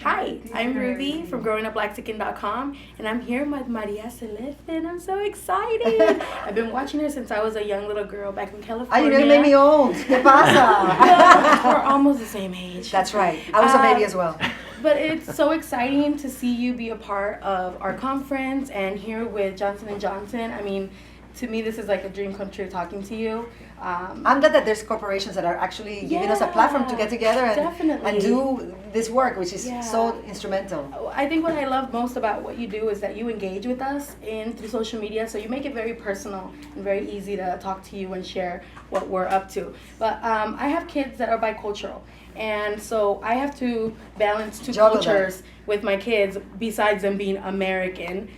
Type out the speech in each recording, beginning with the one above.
Hi, I'm Ruby from GrowingUpLaxican.com, and I'm here with Maria Celeste, and I'm so excited. I've been watching her since I was a young little girl back in California. You know, you made me old. ¿Qué pasa? Well, we're almost the same age. That's right. I was a baby as well. But it's so exciting to see you be a part of our conference and here with Johnson & Johnson. I mean, to me, this is like a dream come true talking to you. I'm glad that there's corporations that are actually giving us a platform to get together and do this work, which is so instrumental. I think what I love most about what you do is that you engage with us through social media, so you make it very personal and very easy to talk to you and share what we're up to. But I have kids that are bicultural, and so I have to balance two cultures with my kids besides them being American.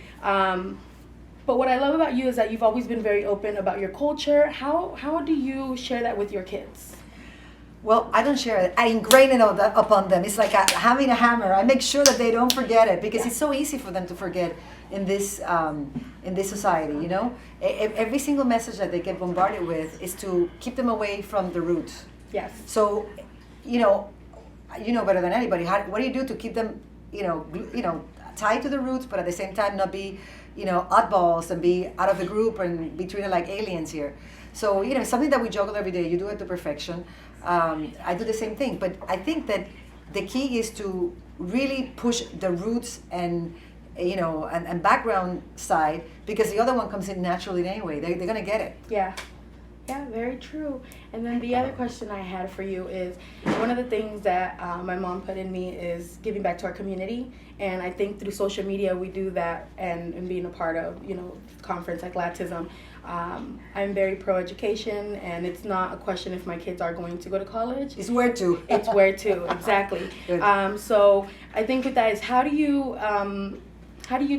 But what I love about you is that you've always been very open about your culture. How do you share that with your kids? Well, I don't share it. I ingrain it upon them. It's like having a hammer. I make sure that they don't forget it because it's so easy for them to forget in this society. You know, every single message that they get bombarded with is to keep them away from the roots. Yes. So, you know better than anybody. What do you do to keep them, tied to the roots, but at the same time not be, oddballs and be out of the group and be treated like aliens here. So, it's something that we juggle every day. You do it to perfection. I do the same thing. But I think that the key is to really push the roots and background side, because the other one comes in naturally anyway. They're going to get it. Yeah. Yeah, very true. And then the other question I had for you is, one of the things that my mom put in me is giving back to our community. And I think through social media we do that, and being a part of, conference like LATISM. I'm very pro-education, and it's not a question if my kids are going to go to college. It's where to. It's where to, exactly. So I think with that is, how do you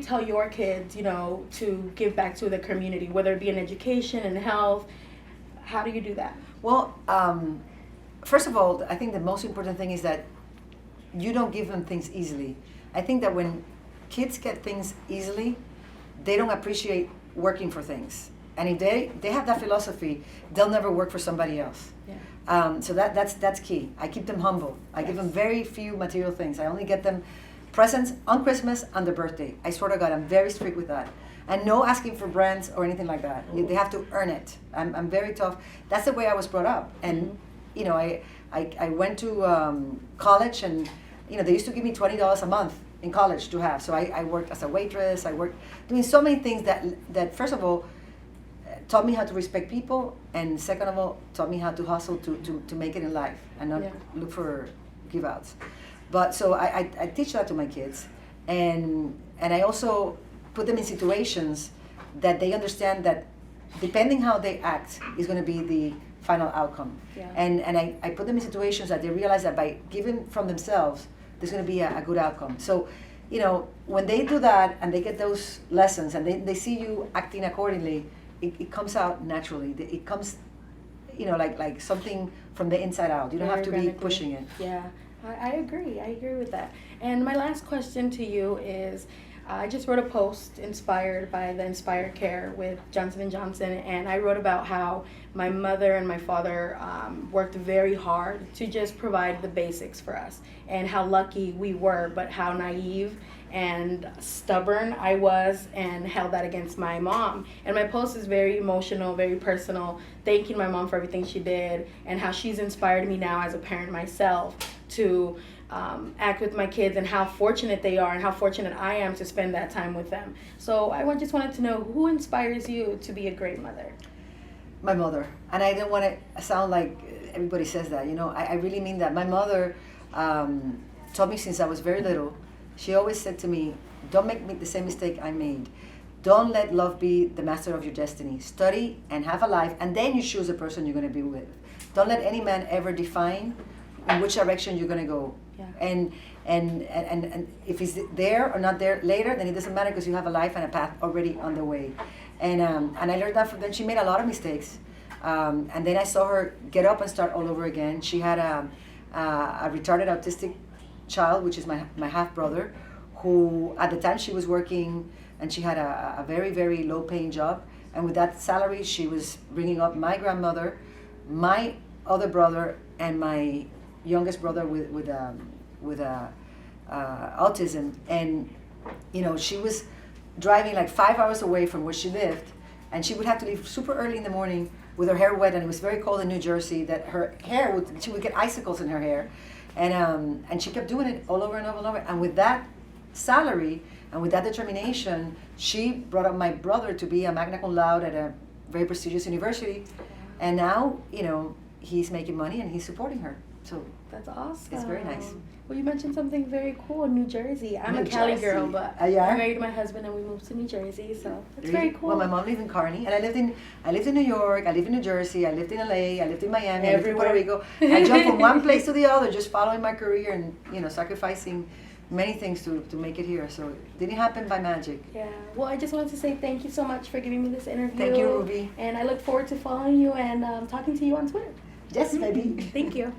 tell your kids, to give back to the community, whether it be in education and health? How do you do that? Well, first of all, I think the most important thing is that you don't give them things easily. I think that when kids get things easily, they don't appreciate working for things. And if they have that philosophy, they'll never work for somebody else. Yeah. So that's key. I keep them humble. I give them very few material things. I only get them presents on Christmas and their birthday. I swear to God, I'm very strict with that. And no asking for brands or anything like that. They have to earn it. I'm very tough. That's the way I was brought up. And I went to college, and they used to give me $20 a month in college to have. So I worked as a waitress. I worked doing so many things that first of all taught me how to respect people, and second of all taught me how to hustle to make it in life and not look for give outs. But so I teach that to my kids, and I also put them in situations that they understand that depending how they act is going to be the final outcome. Yeah. And I put them in situations that they realize that by giving from themselves, there's going to be a good outcome. So, when they do that and they get those lessons and they see you acting accordingly, it comes out naturally. It comes, like something from the inside out. You don't have to be pushing it. Yeah, I agree. I agree with that. And my last question to you is, I just wrote a post inspired by the Inspired Care with Johnson & Johnson, and I wrote about how my mother and my father worked very hard to just provide the basics for us, and how lucky we were, but how naive and stubborn I was, and held that against my mom. And my post is very emotional, very personal, thanking my mom for everything she did, and how she's inspired me now as a parent myself to act with my kids, and how fortunate they are and how fortunate I am to spend that time with them. So I just wanted to know, who inspires you to be a great mother? My mother. And I don't want to sound like everybody says that, I really mean that. My mother taught me since I was very little. She always said to me, don't make the same mistake I made. Don't let love be the master of your destiny. Study and have a life, and then you choose the person you're going to be with. Don't let any man ever define in which direction you're going to go. Yeah. And if he's there or not there later, then it doesn't matter, because you have a life and a path already on the way. And I learned that from them. She made a lot of mistakes, and then I saw her get up and start all over again. She had a retarded autistic child, which is my half brother, who at the time she was working, and she had a very, very low paying job, and with that salary she was bringing up my grandmother, my other brother, and my youngest brother with autism, and she was driving like 5 hours away from where she lived, and she would have to leave super early in the morning with her hair wet, and it was very cold in New Jersey. That her hair she would get icicles in her hair, and she kept doing it all over and over and over. And with that salary and with that determination, she brought up my brother to be a magna cum laude at a very prestigious university, and now he's making money and he's supporting her. So that's awesome. It's very nice. Well, you mentioned something very cool in New Jersey. I'm New a Cali Jersey. girl, but You are? I married my husband and we moved to New Jersey, so it's Really? very cool. Well, my mom lived in Kearney, and I lived in New York, I lived in New Jersey, I lived in LA, I lived in Miami, I lived in Puerto Rico. I jumped from one place to the other, just following my career and sacrificing many things to make it here. So it didn't happen by magic. Yeah. Well, I just wanted to say thank you so much for giving me this interview. Thank you, Ruby. And I look forward to following you and talking to you on Twitter. Yes, baby. Thank you.